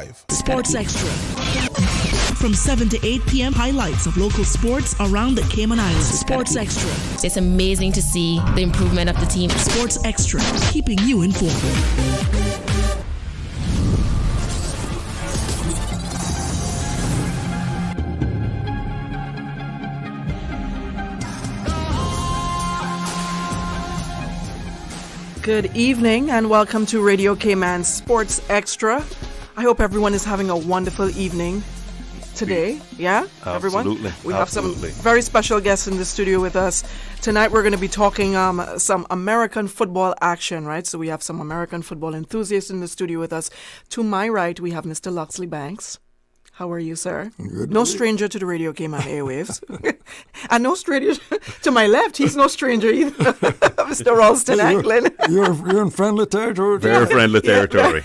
live. Sports Extra. From 7 to 8 p.m., highlights of local sports around the Cayman Islands. Sports Extra. It's amazing to see the improvement of the team. Sports Extra, keeping you informed. Good evening and welcome to Radio Cayman Sports Extra. I hope everyone is having a wonderful evening today. Yeah? Everyone? Absolutely. We have some very special guests in the studio with us. Tonight we're going to be talking some American football action, right? So we have some American football enthusiasts in the studio with us. To my right, we have Mr. Loxley Banks. How are you, sir? Good. No stranger to the Radio Cayman airwaves. And no stranger to my left. He's no stranger either. Mr. Ralston Anglin. You're in friendly territory. Very friendly territory.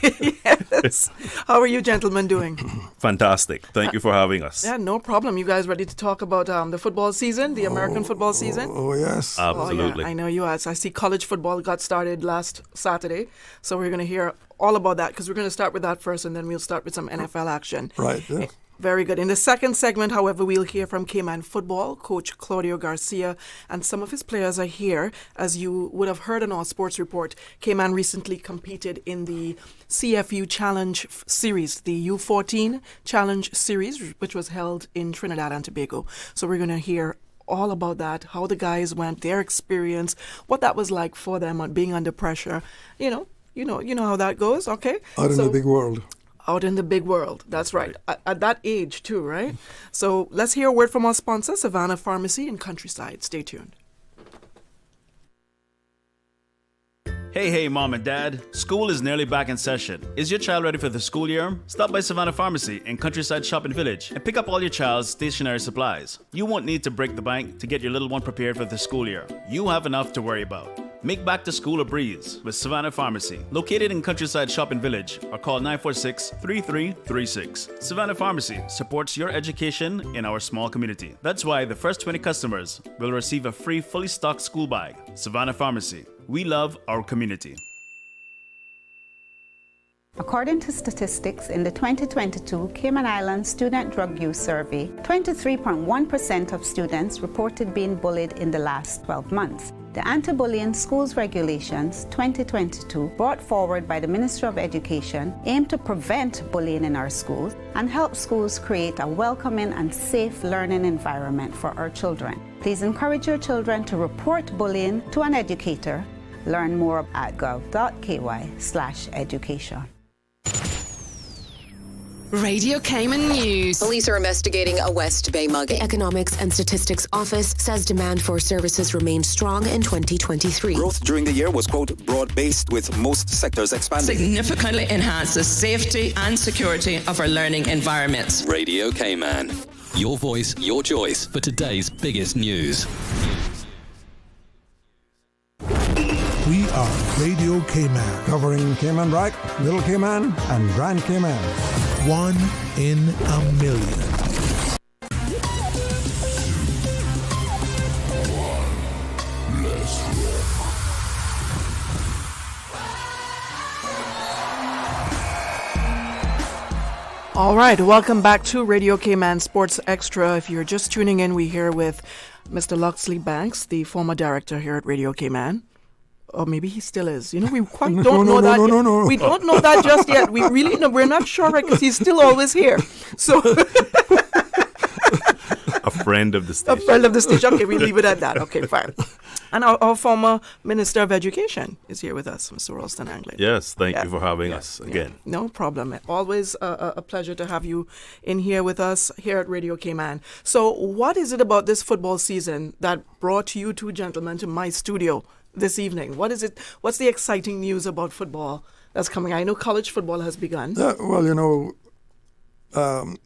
Yes. How are you gentlemen doing? Fantastic. Thank you for having us. Yeah, no problem. You guys ready to talk about the football season, the American football season? Oh, yes. Absolutely. Oh, yeah. I know you are. I see college football got started last Saturday. So we're going to hear all about that because we're going to start with that first and then we'll start with some NFL action. Right, yeah. Very good. In the second segment, however, we'll hear from Cayman football coach Claudio Garcia, and some of his players are here. As you would have heard in our sports report, Cayman recently competed in the CFU Challenge Series, the U14 Challenge Series, which was held in Trinidad and Tobago. So we're going to hear all about that, how the guys went, their experience, what that was like for them on being under pressure. You know how that goes, okay? Out in the big world. Out in the big world, that's right. At that age too, right? So let's hear a word from our sponsor, Savannah Pharmacy in Countryside. Stay tuned. Hey, Mom and Dad. School is nearly back in session. Is your child ready for the school year? Stop by Savannah Pharmacy in Countryside Shopping Village and pick up all your child's stationery supplies. You won't need to break the bank to get your little one prepared for the school year. You have enough to worry about. Make back to school a breeze with Savannah Pharmacy, located in Countryside Shopping Village, or call 946-3336. Savannah Pharmacy supports your education in our small community. That's why the first 20 customers will receive a free fully stocked school bag. Savannah Pharmacy. We love our community. According to statistics in the 2022 Cayman Islands Student Drug Use Survey, 23.1% of students reported being bullied in the last 12 months. The Anti-Bullying Schools Regulations 2022, brought forward by the Ministry of Education, aim to prevent bullying in our schools and help schools create a welcoming and safe learning environment for our children. Please encourage your children to report bullying to an educator. Learn more at gov.ky/education. Radio Cayman News. Police are investigating a West Bay mugging. The Economics and Statistics Office says demand for services remained strong in 2023. Growth during the year was, quote, broad-based, with most sectors expanding. Significantly enhances safety and security of our learning environments. Radio Cayman. Your voice, your choice for today's biggest news. We are Radio Cayman. Covering Cayman Brac, Little Cayman, and Grand Cayman. 1 in a million. All right, welcome back to Radio Cayman Sports Extra. If you're just tuning in, we're here with Mr. Loxley Banks, the former director here at Radio Cayman. Or maybe he still is. You know, we quite don't know that. No. We don't know that just yet. We really know. We're not sure, right? Because he's still always here. So A friend of the station. A friend of the station. Okay, we leave it at that. Okay, fine. And our former Minister of Education is here with us, Mr. Ralston Anglin. Yes, thank you for having us again. Yeah, no problem. Always a pleasure to have you in here with us here at Radio Cayman. So what is it about this football season that brought you two gentlemen to my studio this evening? What is it? What's the exciting news about football that's coming? I know college football has begun. Well,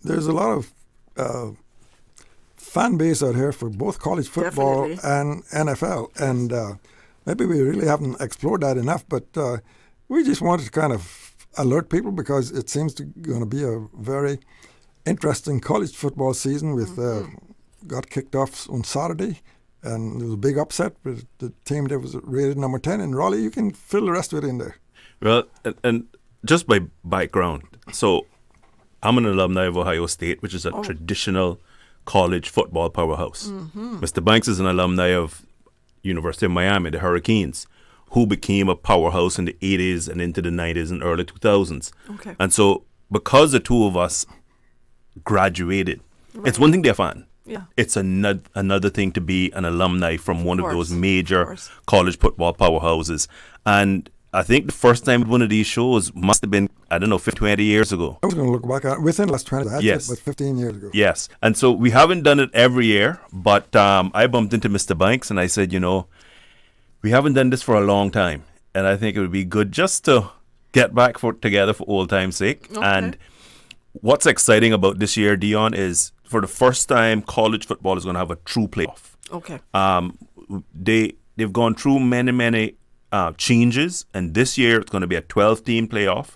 there's a lot of fan base out here for both college football and NFL, and maybe we really haven't explored that enough, but we just wanted to kind of alert people because it seems to going to be a very interesting college football season with got kicked off on Saturday. And there was a big upset with the team that was rated number 10 in Raleigh. You can fill the rest of it in there. Well, and just by background, so I'm an alumni of Ohio State, which is a traditional college football powerhouse. Mr. Banks is an alumni of University of Miami, the Hurricanes, who became a powerhouse in the 80s and into the 90s and early 2000s. Okay. And so because the two of us graduated, it's one thing to be a fan. Yeah. It's another thing to be an alumni from one of those major course. college football powerhouses. And I think the first time one of these shows must have been, 20 years ago. I was going to look back at it within the last 20, that's Yes. it, but 15 years ago. Yes. And so we haven't done it every year, but I bumped into Mr. Banks and I said, we haven't done this for a long time. And I think it would be good just to get back together for old time's sake. Okay. And what's exciting about this year, Dionne, is for the first time, college football is going to have a true playoff. Okay. They've gone through many changes, and this year it's going to be a 12-team playoff,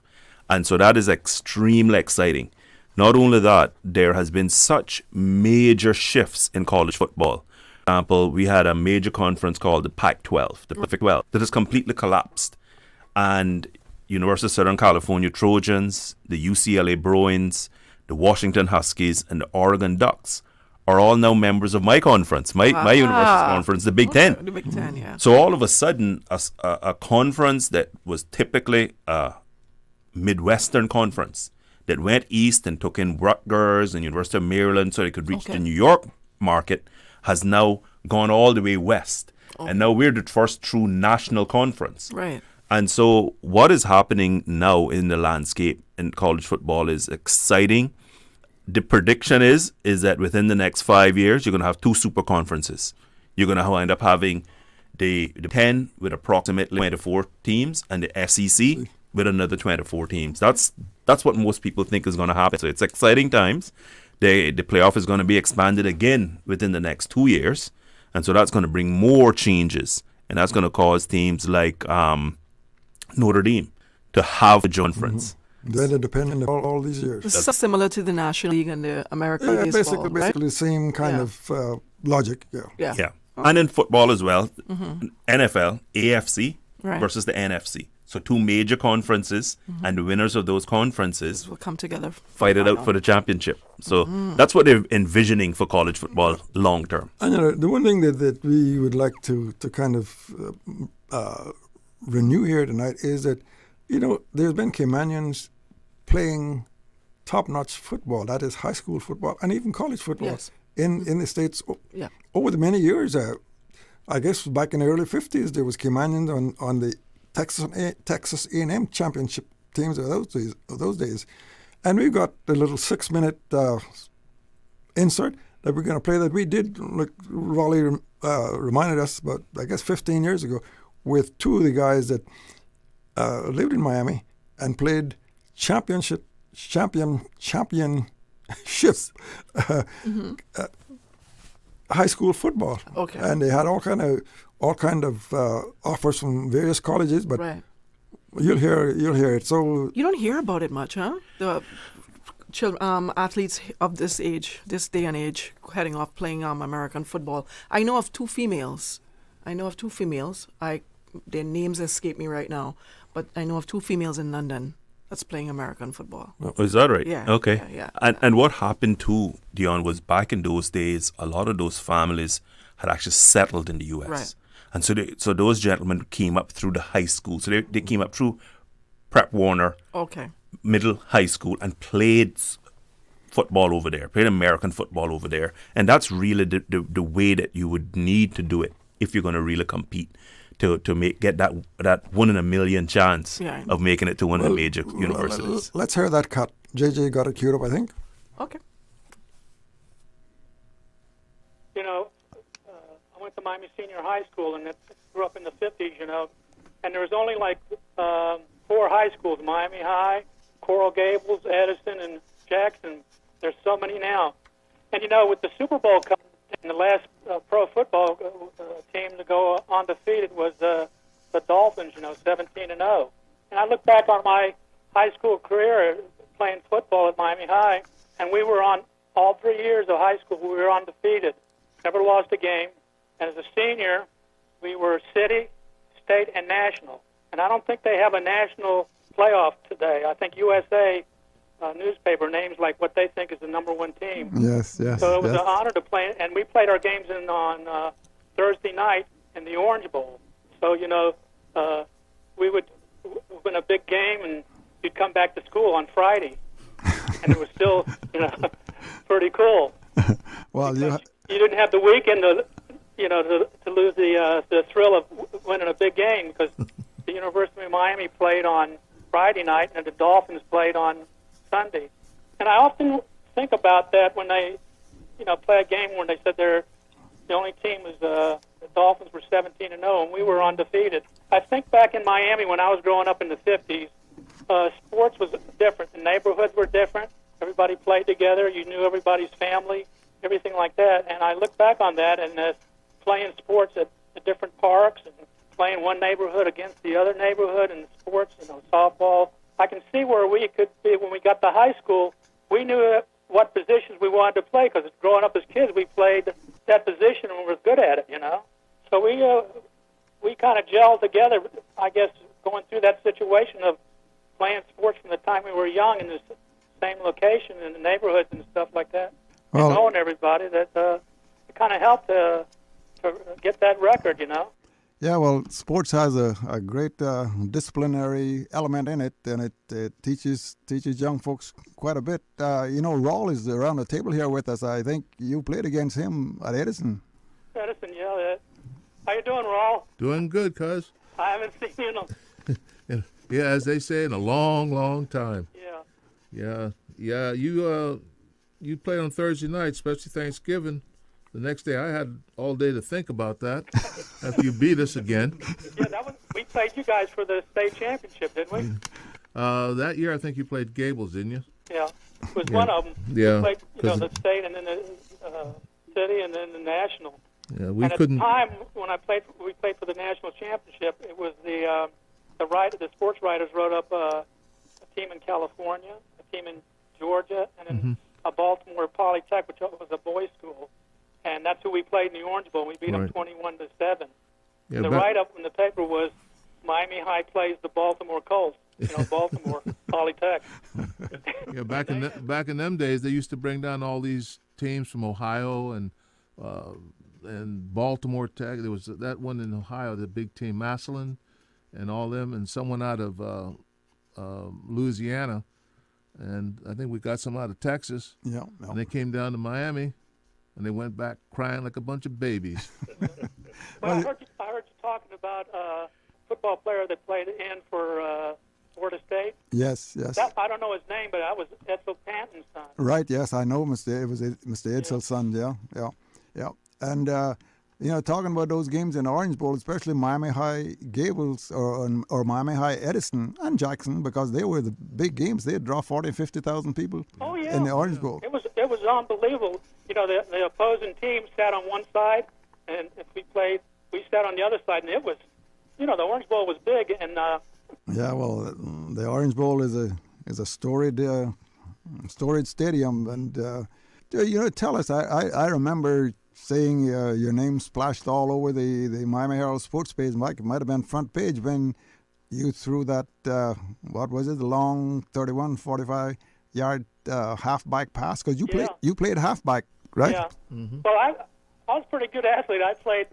and so that is extremely exciting. Not only that, there has been such major shifts in college football. For example, we had a major conference called the Pac-12, the Pacific 12, that has completely collapsed, and University of Southern California Trojans, the UCLA Bruins, the Washington Huskies, and the Oregon Ducks are all now members of my conference, my university's conference, the Big Ten. The Big Ten, yeah. So all of a sudden, a conference that was typically a Midwestern conference that went east and took in Rutgers and University of Maryland so they could reach the New York market has now gone all the way west. And now we're the first true national conference. Right. And so what is happening now in the landscape in college football is exciting. The prediction is that within the next 5 years, you're going to have two super conferences. You're going to wind up having the 10 with approximately 24 teams and the SEC with another 24 teams. That's what most people think is going to happen. So it's exciting times. The playoff is going to be expanded again within the next 2 years. And so that's going to bring more changes. And that's going to cause teams like Notre Dame to have a conference. They're independent all these years. It's so similar to the National League and the American baseball, basically the same kind of logic. Yeah. And in football as well, NFL, AFC versus the NFC. So two major conferences, and the winners of those conferences will come together, fight it out for the championship. So that's what they're envisioning for college football long term. And the one thing that we would like to kind of renew here tonight is that, there's been Caymanians playing top-notch football, that is high school football and even college football in the States over the many years. I guess back in the early 50s, there was Caymanians on the Texas A&M championship teams of those days. And we got the little 6-minute insert that we're going to play that we did, like Raleigh reminded us about, I guess, 15 years ago, with two of the guys that lived in Miami and played championship high school football. Okay. And they had all kind of offers from various colleges, but you'll hear it. So you don't hear about it much, huh? The athletes of this day and age, heading off playing American football. I know of two females. Their names escape me right now, but I know of two females in London that's playing American football. Oh, is that right? Yeah. Okay. Yeah. And what happened too, Dionne, was back in those days, a lot of those families had actually settled in the U.S. Right. And so those gentlemen came up through the high school. So they came up through Prep Warner, middle high school, and played football over there, played American football over there. And that's really the way that you would need to do it if you're going to really compete. To get that 1 in a million chance of making it to one of the major universities. Let's hear that cut. JJ got it queued up, I think. Okay. I went to Miami Senior High School and grew up in the 50s, and there was only like 4 high schools, Miami High, Coral Gables, Edison, and Jackson. There's so many now. And, with the Super Bowl coming, and the last pro football team to go undefeated was the Dolphins, 17-0. And I look back on my high school career playing football at Miami High, and we were on all 3 years of high school. We were undefeated, never lost a game. And as a senior, we were city, state, and national. And I don't think they have a national playoff today. I think USA newspaper names like what they think is the number one team. Yes. So it was an honor to play, and we played our games on Thursday night in the Orange Bowl. So we would win a big game, and you'd come back to school on Friday, and it was still pretty cool. Well, you didn't have the weekend to lose the thrill of winning a big game, because the University of Miami played on Friday night and the Dolphins played on Sunday. And I often think about that when they, play a game when they said the only team was the Dolphins were 17-0 and we were undefeated. I think back in Miami when I was growing up in the 50s, sports was different. The neighborhoods were different. Everybody played together. You knew everybody's family, everything like that. And I look back on that and playing sports at the different parks and playing one neighborhood against the other neighborhood and sports, softball. I can see where we could be when we got to high school. We knew what positions we wanted to play because growing up as kids, we played that position and were good at it, So we kind of gelled together, I guess, going through that situation of playing sports from the time we were young in the same location in the neighborhoods and stuff like that. Well, and knowing everybody, that it kind of helped to get that record, Yeah, well, sports has a great disciplinary element in it, and it teaches young folks quite a bit. Raul is around the table here with us. I think you played against him at Edison. Edison, yeah. How you doing, Raul? Doing good, cuz. I haven't seen you yeah, as they say, in a long, long time. Yeah. Yeah. You played on Thursday night, especially Thanksgiving. The next day, I had all day to think about that after you beat us again. Yeah, we played you guys for the state championship, didn't we? That year, I think you played Gables, didn't you? Yeah, it was one of them. Yeah. We played, the state and then the city and then the national. Yeah, we and couldn't. At the time when we played for the national championship, it was the sports writers wrote up a team in California, a team in Georgia, and then a Baltimore Polytech, which was a boys' school. And that's who we played in the Orange Bowl. We beat them 21-7. Yeah, the write-up in the paper was Miami High plays the Baltimore Colts. Baltimore Polytech. Yeah, back in them days, they used to bring down all these teams from Ohio and Baltimore Tech. There was that one in Ohio, the big team, Massillon, and all them, and someone out of Louisiana, and I think we got some out of Texas. Yeah. And they came down to Miami. And they went back crying like a bunch of babies. Well, I heard you talking about a football player that played in for Florida State. Yes. I don't know his name, but that was Edsel Panton's son. Right. Yes, I know Mr. Edsel's son. Yeah. And talking about those games in Orange Bowl, especially Miami High Gables or Miami High Edison and Jackson, because they were the big games. They'd draw 40,000, 50,000 people in the Orange Bowl. It was unbelievable. The opposing team sat on one side, and if we played, we sat on the other side, and it was, the Orange Bowl was big. And yeah, well, the Orange Bowl is a storied stadium, and tell us. I remember seeing your name splashed all over the Miami Herald sports page. Mike, it might have been front page when you threw that, what was it, the long 31, 45-yard halfback pass? Because you played halfback, right? Yeah. Well, I was a pretty good athlete. I played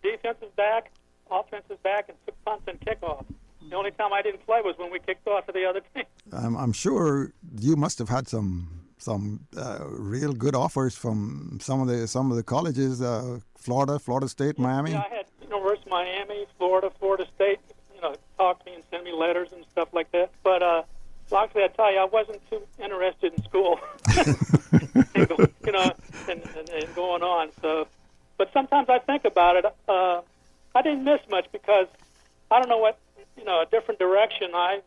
defensive back, offensive back, and took punts and kickoff. The only time I didn't play was when we kicked off for the other team. I'm sure you must have had some real good offers from some of the colleges, Florida State, Miami. Yeah, I had University of Miami, Florida State, talk to me and send me letters and stuff like that. But luckily, I tell you, I wasn't too interested in school, and going on. So, but sometimes I think about it. I didn't miss much because I don't know what, a different direction. I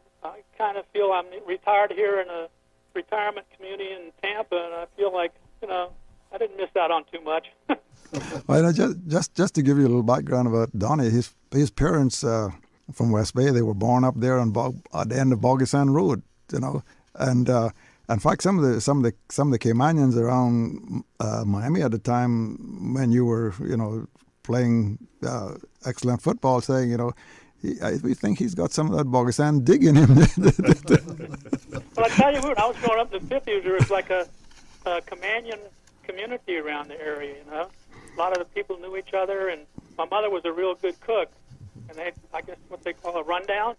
kind of feel I'm retired here in a retirement community in Tampa, and I feel like I didn't miss out on too much. Well, just to give you a little background about Donnie, his parents from West Bay, they were born up there at the end of Bogasan Road, and in fact some of the Caymanians around Miami at the time when you were playing excellent football, saying we think he's got some of that Bogosan dig in him. Well, I tell you, when I was growing up in the 50s, there was like a companion community around the area, you know. A lot of the people knew each other, and my mother was a real good cook. And they, I guess what they call a rundown.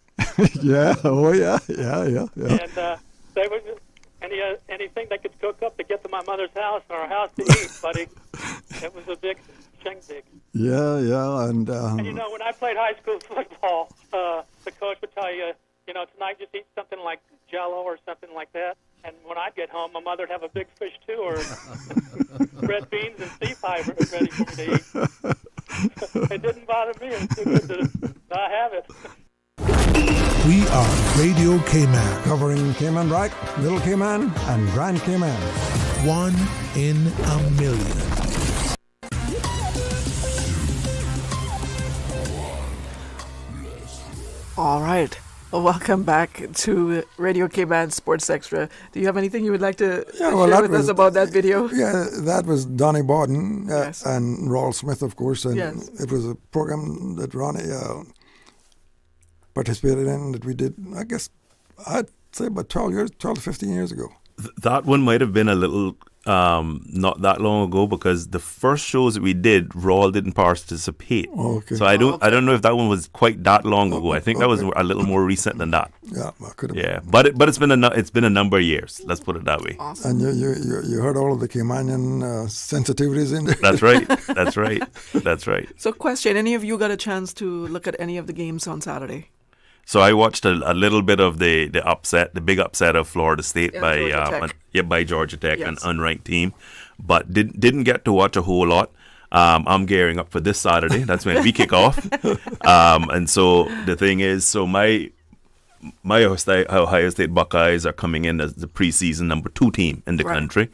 Yeah, yeah. And they would, anything they could cook up to get to my mother's house or our house to eat, buddy. It was a big shindig. Yeah, and you know, when I played high school football, the coach would tell you, you know, tonight just eat something like Jell-O or something like that. And when I'd get home, my mother'd have a big fish too, or red beans and sea pie ready for me to eat. It didn't bother me. It was too good to not have it. We are Radio Cayman. Covering Cayman Brac, Little Cayman, and Grand Cayman. 1 in a million. All right. Well, welcome back to Radio Cayman Sports Extra. Do you have anything you would like to share with us about that video? Yeah, that was Donnie Borden and Rawl Smith, of course. And it was a program that Ronnie participated in that we did, I guess, I'd say about 12 to 15 years ago. That one might have been a little not that long ago, because the first shows that we did, Rawl didn't participate. Okay. So I don't know if that one was quite that long ago. I think that was a little more recent than that. Yeah, I could have. Yeah, but it's been a number of years. Let's put it that way. Awesome. And you heard all of the Caymanian sensitivities in there. That's right. That's right. So, question: any of you got a chance to look at any of the games on Saturday? So I watched a little bit of the big upset of Florida State by Georgia Tech, an unranked team, but didn't get to watch a whole lot. I'm gearing up for this Saturday. That's when we kick off. And so the thing is, my Ohio State Buckeyes are coming in as the preseason number 2 team in the country,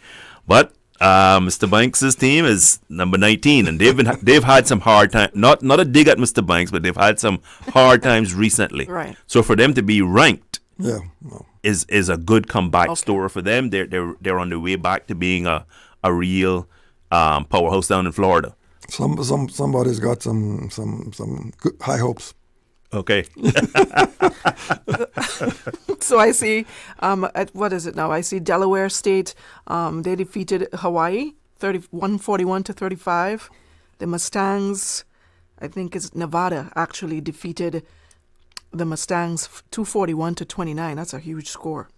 but Mr. Banks' team is number 19, and they've had some hard time. Not a dig at Mr. Banks, but they've had some hard times recently. Right. So for them to be ranked, no. is a good comeback story for them. They're on their way back to being a real powerhouse down in Florida. Somebody's got some good high hopes. Okay. So I see, what is it now? I see Delaware State, they defeated Hawaii 141-35. The Mustangs, I think it's Nevada, actually defeated the Mustangs 241-29. That's a huge score.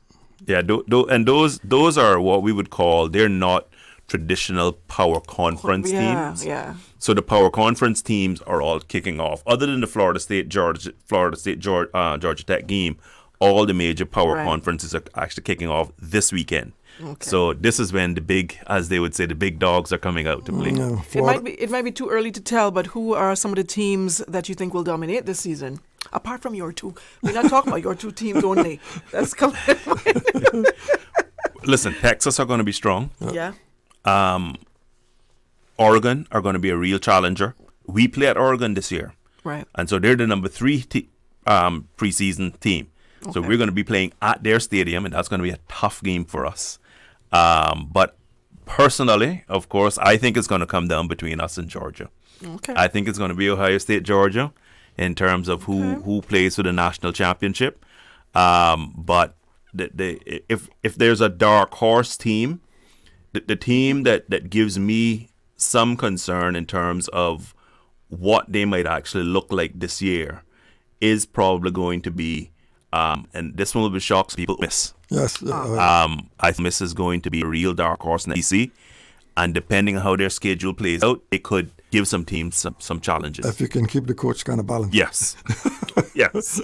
Yeah, and those are what we would call, they're not traditional power conference teams. Yeah. So the power conference teams are all kicking off. Other than the Florida State Georgia Tech game, all the major power conferences are actually kicking off this weekend. Okay. So this is when the big, as they would say, the big dogs are coming out to play. It might be too early to tell, but who are some of the teams that you think will dominate this season? Apart from your two. We're not talking about your two teams only. That's coming. Listen, Texas are going to be strong. Yeah. Oregon are going to be a real challenger. We play at Oregon this year. Right. And so they're the number 3 preseason team. Okay. So we're going to be playing at their stadium, and that's going to be a tough game for us. But personally, of course, I think it's going to come down between us and Georgia. Okay. I think it's going to be Ohio State, Georgia, in terms of who plays for the national championship. But if there's a dark horse team, the team that gives me some concern in terms of what they might actually look like this year is probably going to be, and this one will be shocks people, Miss. Yes. I think Miss is going to be a real dark horse in the SEC, and depending on how their schedule plays out, it could give some teams some challenges. If you can keep the coach kind of balanced. Yes. Yes.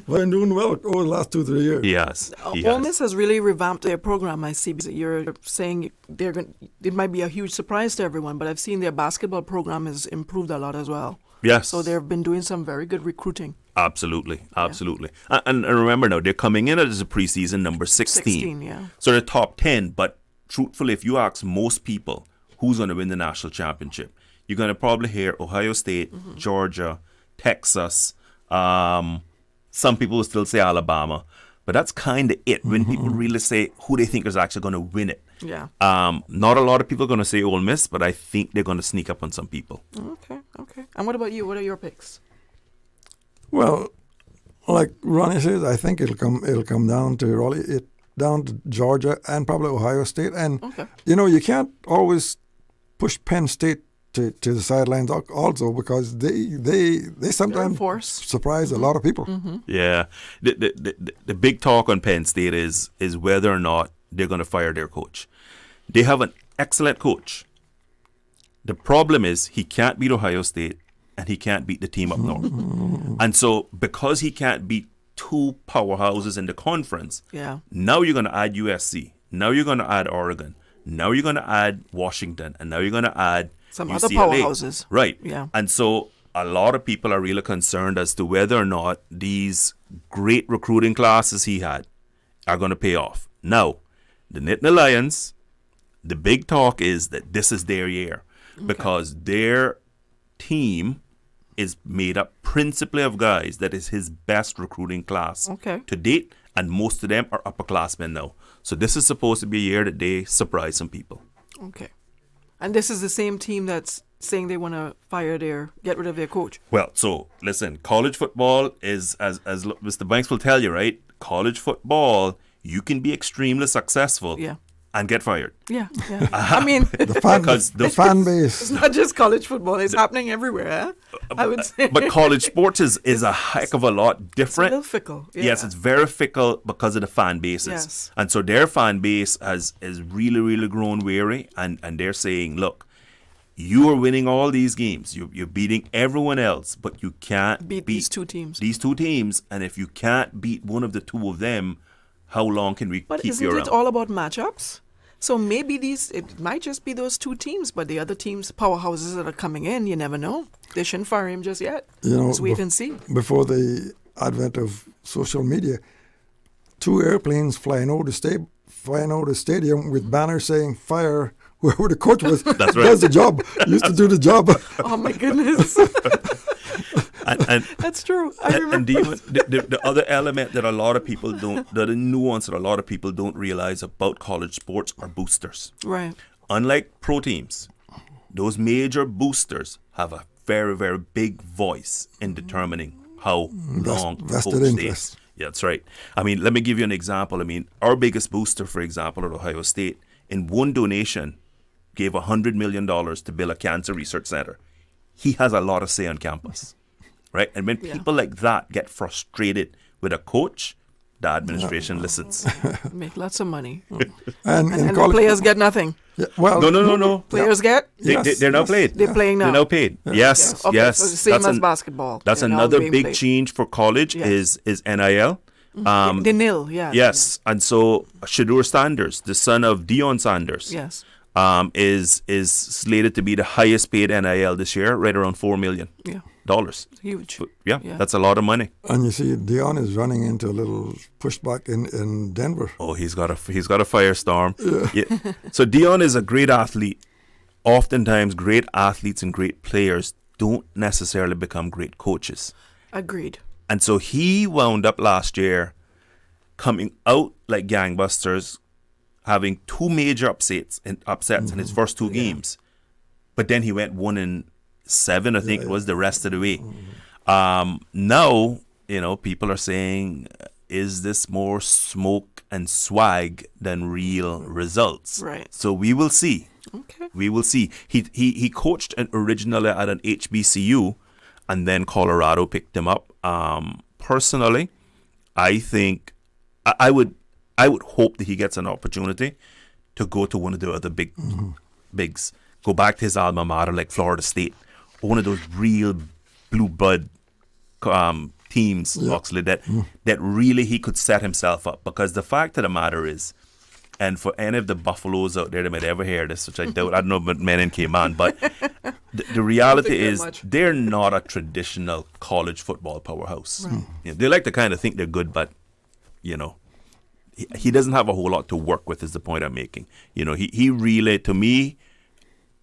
Well, been doing well over the last 2-3 years. Yes. Ole Miss has really revamped their program. I see you're saying it might be a huge surprise to everyone, but I've seen their basketball program has improved a lot as well. Yes. So they've been doing some very good recruiting. Absolutely. And remember now, they're coming in as a preseason number 16. 16, yeah. So they're top 10, but truthfully, if you ask most people who's going to win the national championship, you're going to probably hear Ohio State, Georgia, Texas. Some people will still say Alabama, but that's kind of it when people really say who they think is actually going to win it. Yeah. Not a lot of people are going to say Ole Miss, but I think they're going to sneak up on some people. Okay. And what about you? What are your picks? Well, like Ronnie says, I think it'll come down to Raleigh, down to Georgia and probably Ohio State. And you can't always push Penn State to the sidelines also, because they sometimes surprise a lot of people. Yeah, the big talk on Penn State is whether or not they're going to fire their coach. They have an excellent coach. The problem is he can't beat Ohio State and he can't beat the team up north. And so because he can't beat two powerhouses in the conference, now you're going to add USC. Now you're going to add Oregon. Now you're going to add Washington. And now you're going to add some UCLA. other powerhouses. Right. Yeah. And so a lot of people are really concerned as to whether or not these great recruiting classes he had are going to pay off. Now, the Nittany Lions, the big talk is that this is their year because their team is made up principally of guys that is his best recruiting class to date, and most of them are upperclassmen now. So this is supposed to be a year that they surprise some people. Okay. And this is the same team that's saying they want to get rid of their coach. Well, so listen, college football is, as Mr. Banks will tell you, right? College football, you can be extremely successful and get fired. Yeah. I mean, the fan base. It's not just college football. It's happening everywhere, I would say. But college sports is a heck of a lot different. It's a little fickle. Yeah. Yes, it's very fickle because of the fan bases. Yes. And so their fan base is really, really grown weary. And they're saying, look, you are winning all these games. You're beating everyone else, but you can't beat these two teams. And if you can't beat one of the two of them, how long can we keep you around? But isn't it all about matchups? So maybe it might just be those two teams, but the other teams, powerhouses that are coming in, you never know. They shouldn't fire him just yet. Let's wait and see. Before the advent of social media, 2 airplanes flying over the stadium with banners saying "Fire whoever the coach was." That's right. Does the job. Used to do the job. Oh my goodness. And that's true. I remember. And the other element that a lot of people the nuance that a lot of people don't realize about college sports are boosters. Right. Unlike pro teams, those major boosters have a very, very big voice in determining how long the coach stays. Yeah, that's right. I mean, let me give you an example. I mean, our biggest booster, for example, at Ohio State, in one donation, gave $100 million to build a cancer research center. He has a lot of say on campus. Right? And when people like that get frustrated with a coach, the administration listens. Make lots of money. And the players get nothing. Yeah, well, no. Players get? They're now paid. They're playing now. They're now paid. Yes. Okay. Yes. So the same as basketball. That's another big change for college is NIL. The nil, Yes. And so Shadur Sanders, the son of Dionne Sanders, is slated to be the highest paid NIL this year, right around $4 million. Yeah. Huge. But that's a lot of money. And you see, Dionne is running into a little pushback in Denver. Oh, he's got a firestorm. Yeah. So Dionne is a great athlete. Oftentimes, great athletes and great players don't necessarily become great coaches. Agreed. And so he wound up last year coming out like gangbusters, having 2 major upsets in his first 2 games. But then he went 1-7, I think it was, the rest of the way. Now, people are saying, is this more smoke and swag than real results? Right. So we will see. Okay. We will see. He coached originally at an HBCU, and then Colorado picked him up. Personally, I think I would hope that he gets an opportunity to go to one of the other bigs. Go back to his alma mater like Florida State, or one of those real blue blood teams, Oxley, that really he could set himself up. Because the fact of the matter is, and for any of the Buffaloes out there that might ever hear this, which I doubt, I don't know about men in Cayman, but the reality is they're not a traditional college football powerhouse. Right. They like to kind of think they're good, but, he doesn't have a whole lot to work with is the point I'm making. He really, to me,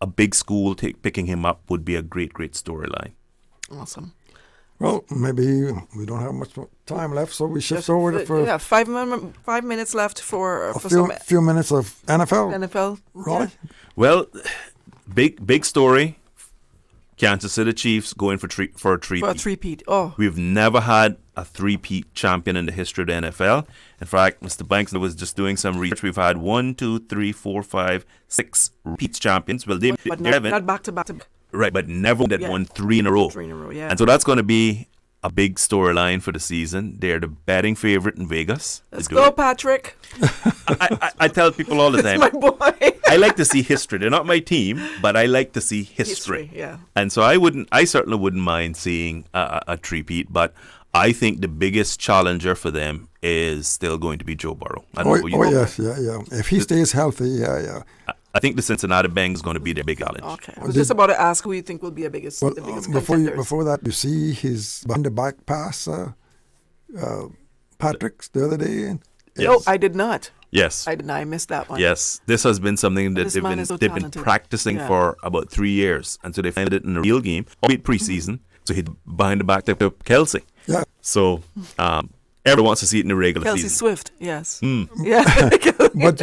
a big school picking him up would be a great, great storyline. Awesome. Well, maybe we don't have much time left, so we shift over for 5 minutes left for a few minutes of NFL. NFL, right? Well, big story. Kansas City Chiefs going for a three-peat. For a three-peat. Oh. We've never had a three-peat champion in the history of the NFL. In fact, Mr. Banks was just doing some research. We've had 1, 2, 3, 4, 5, 6 repeat champions. Well, but not back to back. Right, but never that won 3 in a row. 3 in a row, yeah. And so that's going to be a big storyline for the season. They're the betting favorite in Vegas. Let's go, Patrick. I tell people all the time. It's my boy. I like to see history. They're not my team, but I like to see history. Yeah. And so I certainly wouldn't mind seeing a three-peat, but I think the biggest challenger for them is still going to be Joe Burrow. Yes. If he stays healthy, yeah. I think the Cincinnati Bengals is going to be their big challenge. Okay. I was just about to ask who you think will be the biggest contenders. Before that, you see his behind-the-back pass, Patrick's the other day? Yes. No, I did not. Yes. I did not. I missed that one. Yes. This has been something that they've been practicing for about 3 years. And so they found it in a real game, albeit preseason. So he's behind the back to Kelsey. Yeah. So everyone wants to see it in the regular Kelsey season. Swift, yes. Yeah. But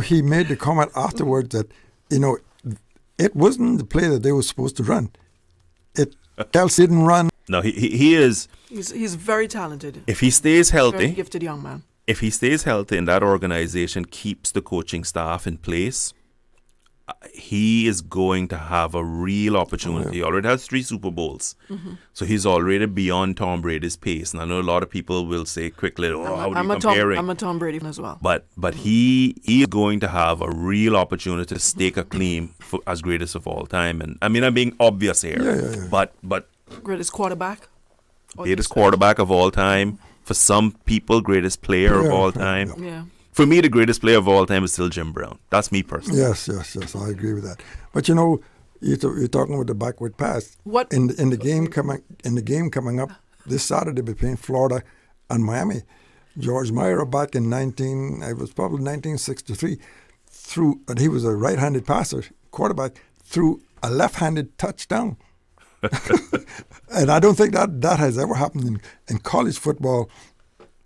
he made the comment afterwards that, it wasn't the play that they were supposed to run. Kelsey didn't run. No, he is. He's very talented. If he stays healthy, very gifted young man. If he stays healthy and that organization keeps the coaching staff in place, he is going to have a real opportunity. He already has 3 Super Bowls. Mm-hmm. So he's already beyond Tom Brady's pace. And I know a lot of people will say quickly, how are you comparing? I'm a Tom Brady fan as well. But he is going to have a real opportunity to stake a claim for as greatest of all time. And I mean, I'm being obvious here. Yeah. But greatest quarterback? Greatest quarterback of all time. For some people, greatest player of all time. Yeah. For me, the greatest player of all time is still Jim Brown. That's me personally. Yes, I agree with that. But you're talking about the backward pass. What in the game coming up this Saturday between Florida and Miami? George Meyer back in 1963 and he was a right-handed passer, quarterback, threw a left-handed touchdown. And I don't think that has ever happened in college football.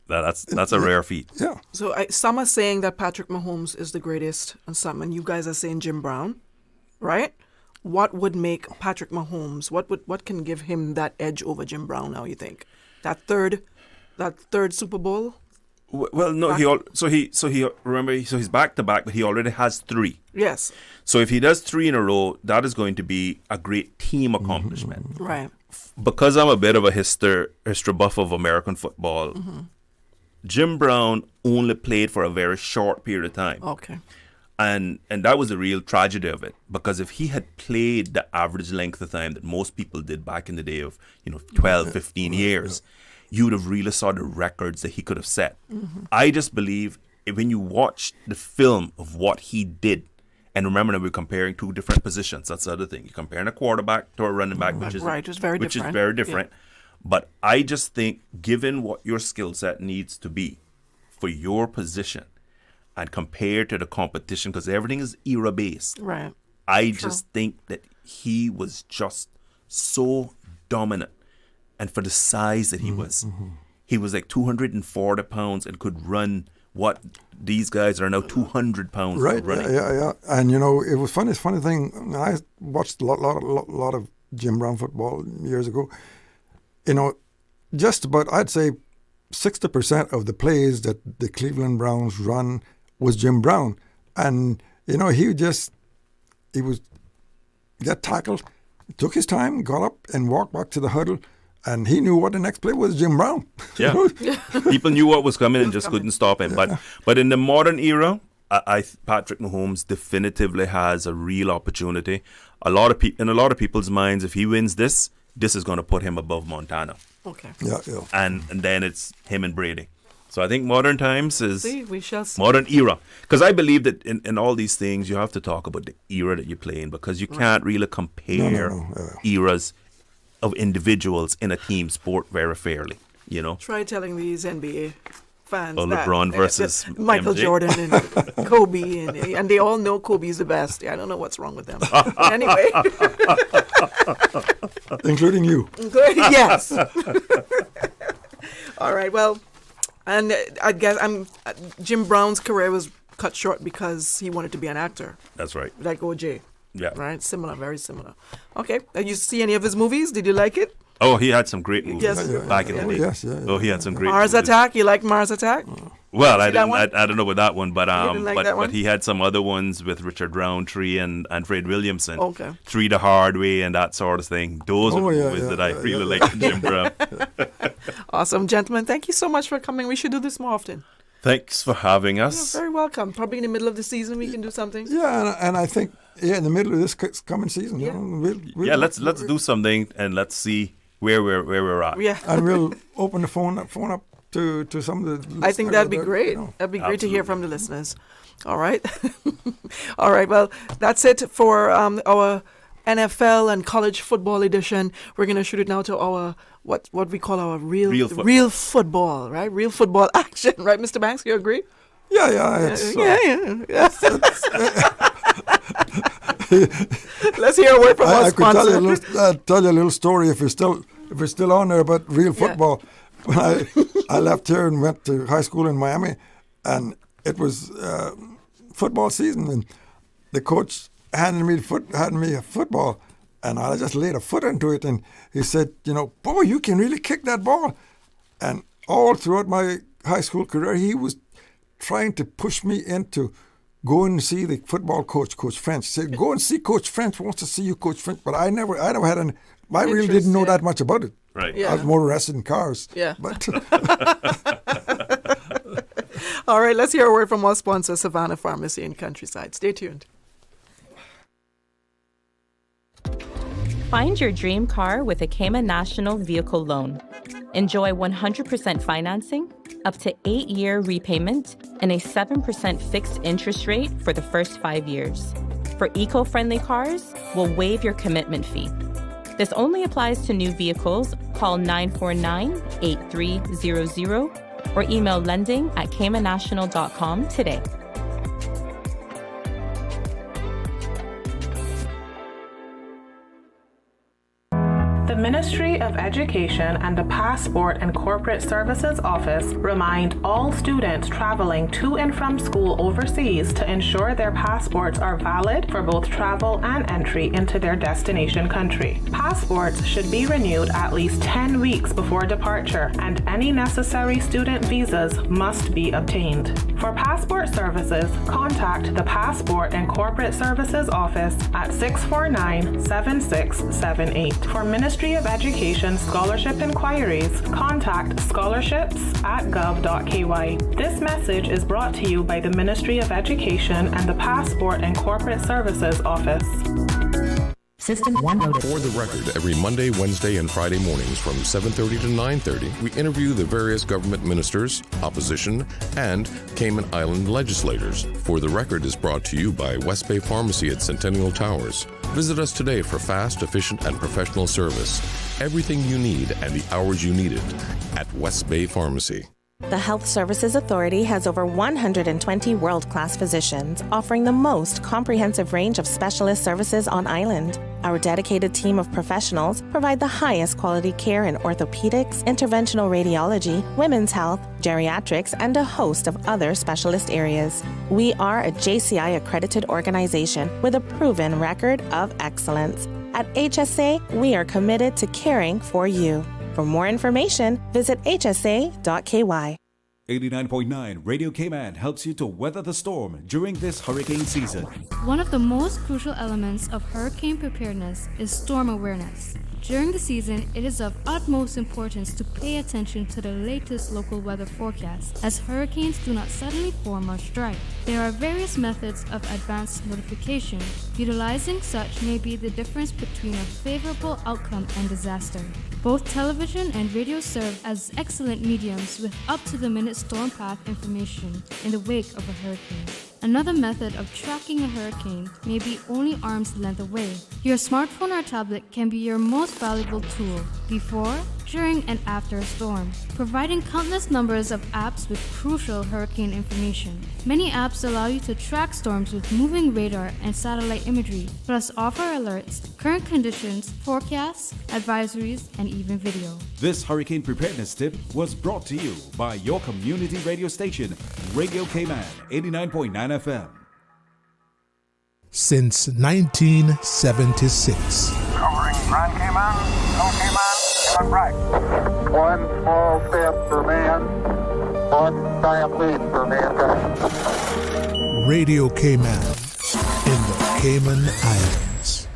That's a rare feat. Yeah. So some are saying that Patrick Mahomes is the greatest, and you guys are saying Jim Brown, right? What would make Patrick Mahomes? What can give him that edge over Jim Brown? Now you think that third Super Bowl? Well, no, he's back to back, but he already has 3. Yes. So if he does 3 in a row, that is going to be a great team accomplishment. Mm-hmm. Right. Because I'm a bit of a history buff of American football. Mm-hmm. Jim Brown only played for a very short period of time. Okay. And that was the real tragedy of it. Because if he had played the average length of time that most people did back in the day of 12, 15 years, you would have really saw the records that he could have set. Mm-hmm. I just believe when you watch the film of what he did, and remember that we're comparing 2 different positions. That's the other thing. You're comparing a quarterback to a running back, which is very different. Yeah. But I just think, given what your skill set needs to be for your position, and compared to the competition, because everything is era-based, right? I just think that he was just so dominant, and for the size that he was, he was like 240 pounds and could run what these guys are now 200 pounds right running. Yeah. And it was funny thing, I watched a lot of Jim Brown football years ago. Just about, I'd say 60% of the plays that the Cleveland Browns run was Jim Brown. And he got tackled, took his time, got up and walked back to the huddle, and he knew what the next play was, Jim Brown. Yeah. People knew what was coming and just couldn't stop him. Yeah. But in the modern era, Patrick Mahomes definitively has a real opportunity. In a lot of people's minds, if he wins this is going to put him above Montana. Okay. Yeah. And then it's him and Brady. So I think modern times is we shall see. Modern era. Because I believe that in all these things, you have to talk about the era that you're playing, because you can't really compare eras of individuals in a team sport very fairly. Try telling these NBA fans LeBron versus Michael MJ. Jordan and Kobe, and they all know Kobe's the best. I don't know what's wrong with them. Anyway. Including you. Yes. All right. Well, and I guess Jim Brown's career was cut short because he wanted to be an actor. That's right. Like OJ. Yeah. Right? Similar, very similar. Okay. You see any of his movies? Did you like it? Oh, he had some great movies Yes. back in the day. Yes, Oh, he had some great Mars movies. Attack? You like Mars Attack? Well, See I that one? don't know about that one, but didn't like that one? but he had some other ones with Richard Roundtree and Fred Williamson. Okay. Three the Hard Way and that sort of thing. Those are the movies that I really like. Jim Brown. Awesome, gentlemen. Thank you so much for coming. We should do this more often. Thanks for having us. You're very welcome. Probably in the middle of the season we can do something. Yeah, and I think in the middle of this coming season, you know, we'll let's do something and let's see where we're at. Yeah. And we'll open the phone up to some of the. I think that'd be great. You know. That'd be great to hear from the listeners. All right. All right. Well, that's it for our NFL and college football edition. We're going to shoot it now to our what we call our real football, right? Real football action, right, Mr. Banks? You agree? Yeah. Let's hear a word from our I sponsor. could tell you a little story if we're still on there about real football. When I left here and went to high school in Miami, and it was football season, and the coach handed me a football, and I just laid a foot into it, and he said, you know, boy, you can really kick that ball. And all throughout my high school career, he was trying to push me into going to see the football coach, Coach French. He said, go and see Coach French, wants to see you, Coach French. But I never had any, I really didn't know that much about it. Right. Yeah. I was more interested in cars. Yeah. But All right, let's hear a word from our sponsor, Savannah Pharmacy in Countryside. Stay tuned. Find your dream car with a Cayman National Vehicle Loan. Enjoy 100% financing, up to 8-year repayment, and a 7% fixed interest rate for the first 5 years. For eco-friendly cars, we'll waive your commitment fee. This only applies to new vehicles. Call 949-8300 or email lending@caymannational.com today. The Ministry of Education and the Passport and Corporate Services Office remind all students traveling to and from school overseas to ensure their passports are valid for both travel and entry into their destination country. Passports should be renewed at least 10 weeks before departure, and any necessary student visas must be obtained. For passport services, contact the Passport and Corporate Services Office at 649-7678. For Ministry of Education scholarship inquiries, contact scholarships@gov.ky. This message is brought to you by the Ministry of Education and the Passport and Corporate Services Office. System 1 loaded. For the record, every Monday, Wednesday, and Friday mornings from 7:30 to 9:30, we interview the various government ministers, opposition, and Cayman Island legislators. For the record is brought to you by West Bay Pharmacy at Centennial Towers. Visit us today for fast, efficient, and professional service. Everything you need and the hours you need it at West Bay Pharmacy. The Health Services Authority has over 120 world-class physicians offering the most comprehensive range of specialist services on island. Our dedicated team of professionals provide the highest quality care in orthopedics, interventional radiology, women's health, geriatrics, and a host of other specialist areas. We are a JCI accredited organization with a proven record of excellence. At HSA, we are committed to caring for you. For more information, visit hsa.ky. 89.9 Radio Cayman helps you to weather the storm during this hurricane season. One of the most crucial elements of hurricane preparedness is storm awareness. During the season, it is of utmost importance to pay attention to the latest local weather forecasts, as hurricanes do not suddenly form or strike. There are various methods of advanced notification. Utilizing such may be the difference between a favorable outcome and disaster. Both television and radio serve as excellent mediums with up-to-the-minute storm path information in the wake of a hurricane. Another method of tracking a hurricane may be only arm's length away. Your smartphone or tablet can be your most valuable tool before, during, and after a storm, providing countless numbers of apps with crucial hurricane information. Many apps allow you to track storms with moving radar and satellite imagery, plus offer alerts, current conditions, forecasts, advisories, and even video. This hurricane preparedness tip was brought to you by your community radio station, Radio Cayman 89.9 FM. since 1976. Covering Grand Cayman, Little Cayman, and right. One small step for man, one giant leap for mankind. Radio Cayman in the Cayman Islands.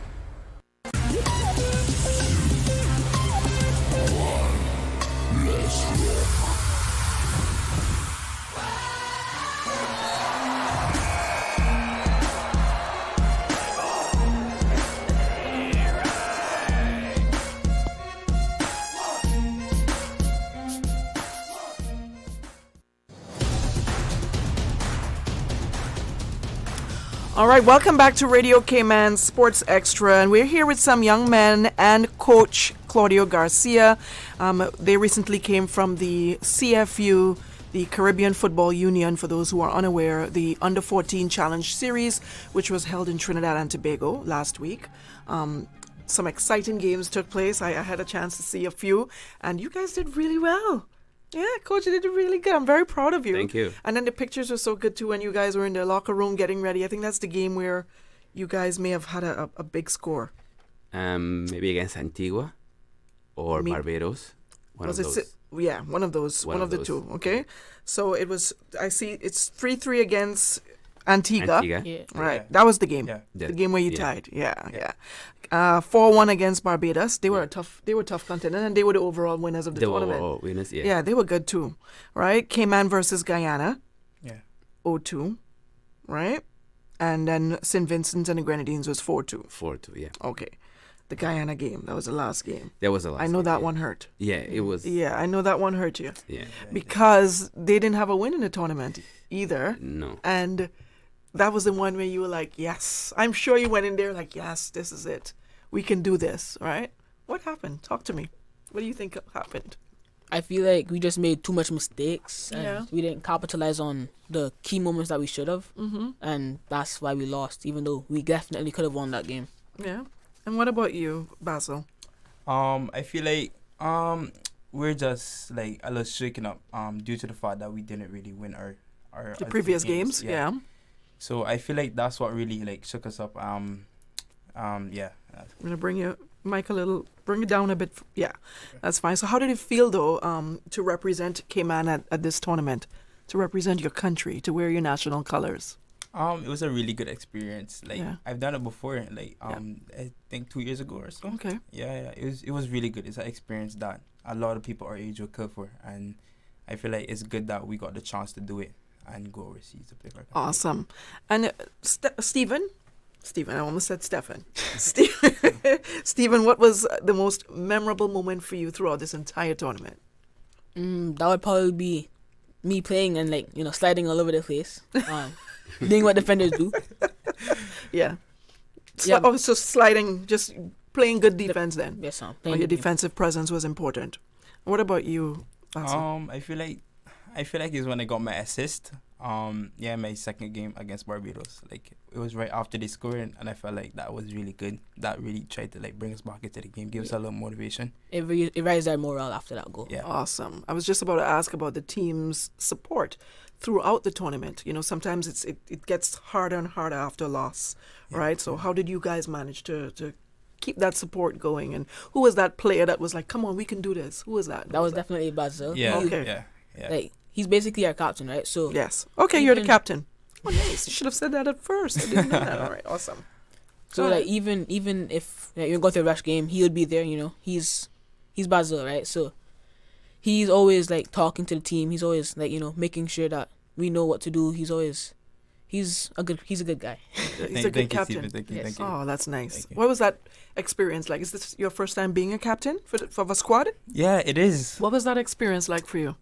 All right, welcome back to Radio Cayman Sports Extra, and we're here with some young men and Coach Claudio Garcia. They recently came from the CFU, the Caribbean Football Union, for those who are unaware, the Under-14 Challenge Series, which was held in Trinidad and Tobago last week. Some exciting games took place. I had a chance to see a few, and you guys did really well. Yeah, Coach, you did really good. I'm very proud of you. Thank you. And then the pictures were so good, too, when you guys were in the locker room getting ready. I think that's the game where you guys may have had a big score. Maybe against Antigua or Barbados. One of those. Yeah, one of those. One of the two, okay? So it was, I see, it's 3-3 against Antigua. Yeah. Right, that was the game. Yeah. The game where you tied. Yeah. 4-1 against Barbados. They were a tough contender, and they were the overall winners of the tournament. Were winners, yeah. Yeah, they were good too. Right? Cayman versus Guyana. Yeah. 0-2. Right? And then St. Vincent and the Grenadines was 4-2. 4-2, yeah. Okay. The Guyana game, that was the last game. That was the last I know game, that yeah. one hurt. Yeah, it was. Yeah, I know that one hurt you. Yeah. Because they didn't have a win in the tournament either. No. And that was the one where you were like, yes. I'm sure you went in there like, yes, this is it. We can do this, right? What happened? Talk to me. What do you think happened? I feel like we just made too much mistakes. And Yeah. we didn't capitalize on the key moments that we should have. Mm-hmm. And that's why we lost, even though we definitely could have won that game. Yeah. And what about you, Basil? I feel like we're just like a little shaken up due to the fact that we didn't really win our The previous games, yeah. So I feel like that's what really like shook us up. Yeah. I'm gonna bring your mic a little, bring it down a bit. Yeah, that's fine. So how did it feel though, to represent Cayman at this tournament, to represent your country, to wear your national colors? It was a really good experience. Like Yeah. I've done it before. Like I think 2 years ago or so. Okay. Yeah. It was really good. It's an experience that a lot of people our age will kill for, and I feel like it's good that we got the chance to do it and go overseas to play for our country. Awesome. And Stephen, I almost said Stephen. Stephen, what was the most memorable moment for you throughout this entire tournament? That would probably be me playing and sliding all over the place. Doing what defenders do. Yeah. Yeah. Oh, so sliding, just playing good defense then. Yes, sir. Or your defensive presence was important. What about you, Basil? I feel like it's when I got my assist. My second game against Barbados. Like it was right after they scored, and I felt like that was really good. That really tried to bring us back into the game, give us a little motivation. It raised our morale after that goal. Yeah. Awesome. I was just about to ask about the team's support throughout the tournament. Sometimes it gets harder and harder after a loss, right? So how did you guys manage to keep that support going? And who was that player that was like, come on, we can do this? Who was that? That was definitely Basil. Yeah. Okay. Yeah. Like he's basically our captain, right? So yes. Okay, you're the captain. Oh, nice. You should have said that at first. I didn't know that. All right, awesome. So even if you go through a rush game, he would be there. He's Basil, right? So he's always talking to the team. He's always making sure that we know what to do. He's a good guy. He's a good captain. Thank you. Oh, that's nice. What was that experience like? Is this your first time being a captain for the squad? Yeah, it is. What was that experience like for you?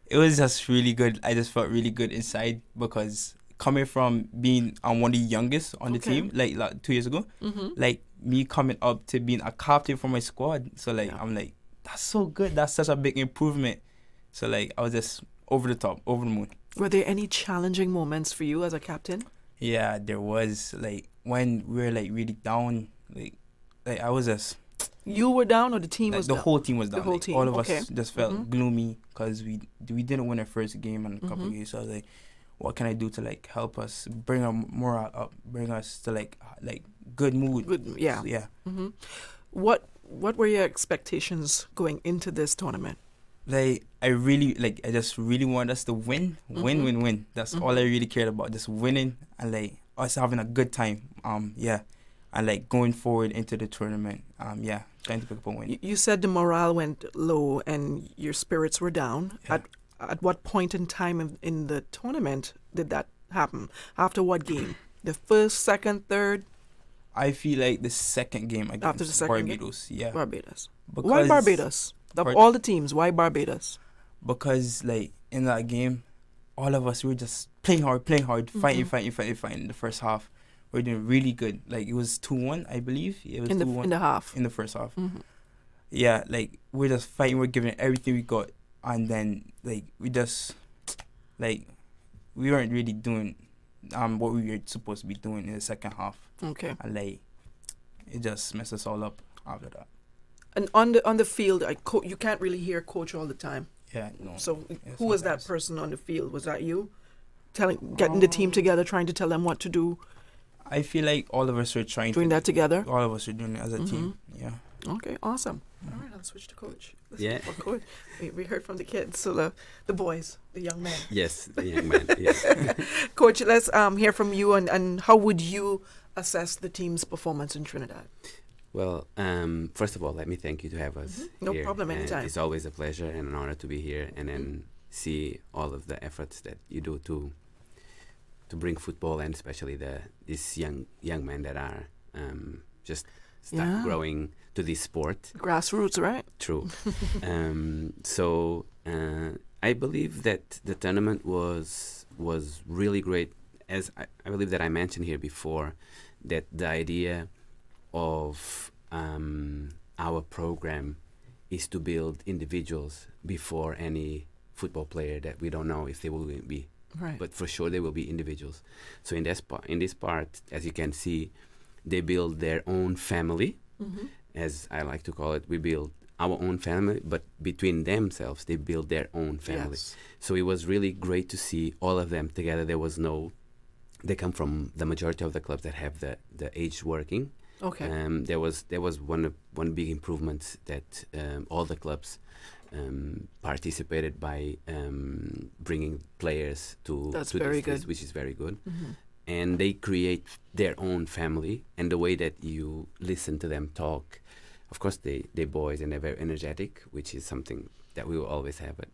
It was just really good. I just felt really good inside because coming from being one of the youngest on the team, like 2 years ago, me coming up to being a captain for my squad. So I'm like, that's so good. That's such a big improvement. So I was just over the top, over the moon. Were there any challenging moments for you as a captain? Yeah, there was. When we were really down, I was just. You were down, or the team was down? The whole team was down. The whole team. All of us just felt gloomy because we didn't win our first game in a couple of years. So I was like, what can I do to like help us bring our morale up, bring us to like good mood. Good, yeah. So, yeah. Mm-hmm. What were your expectations going into this tournament? Like I just really want us to win. That's all I really cared about, just winning and like us having a good time. And like going forward into the tournament. Trying to pick up a win. You said the morale went low and your spirits were down. Yeah. At what point in time in the tournament did that happen? After what game? The first, second, third? I feel like the second game against After the second Barbados. Game? Yeah. Barbados. Because why Barbados? Of all the teams, why Barbados? Because like in that game, all of us were just playing hard, fighting in the first half. We're doing really good. Like it was 2-1, I believe. It was 2-1 in the half. In the first half. Mm-hmm. Yeah, like we're just fighting. We're giving it everything we got, and then like we weren't really doing what we were supposed to be doing in the second half. Okay. And like it just messed us all up after that. And on the field, you can't really hear coach all the time. Yeah, no. So who was that person on the field? Was that you? Getting the team together, trying to tell them what to do. I feel like all of us were doing that together. All of us are doing it as a team. Yeah. Okay, awesome. All right, I'll switch to coach. Coach. We heard from the kids, so the boys, the young men. Yes, the young men. Yes. Coach, let's hear from you and how would you assess the team's performance in Trinidad? Well, first of all, let me thank you to have us here. No problem, anytime. It's always a pleasure and an honor to be here and then see all of the efforts that you do to bring football and especially these young men that are just growing to this sport. Grassroots, right? True. So I believe that the tournament was really great. As I believe that I mentioned here before, that the idea of our program is to build individuals before any football player that we don't know if they will be. Right. But for sure they will be individuals. So in this part, as you can see, they build their own family, as I like to call it. We build our own family, but between themselves, they build their own family. Yes. So it was really great to see all of them together. They come from the majority of the clubs that have the age working. Okay. There was one big improvement that all the clubs participated by bringing players to That's to very this good. list, which is very good. Mm-hmm. And they create their own family, and the way that you listen to them talk, of course they boys and they're very energetic, which is something that we will always have. But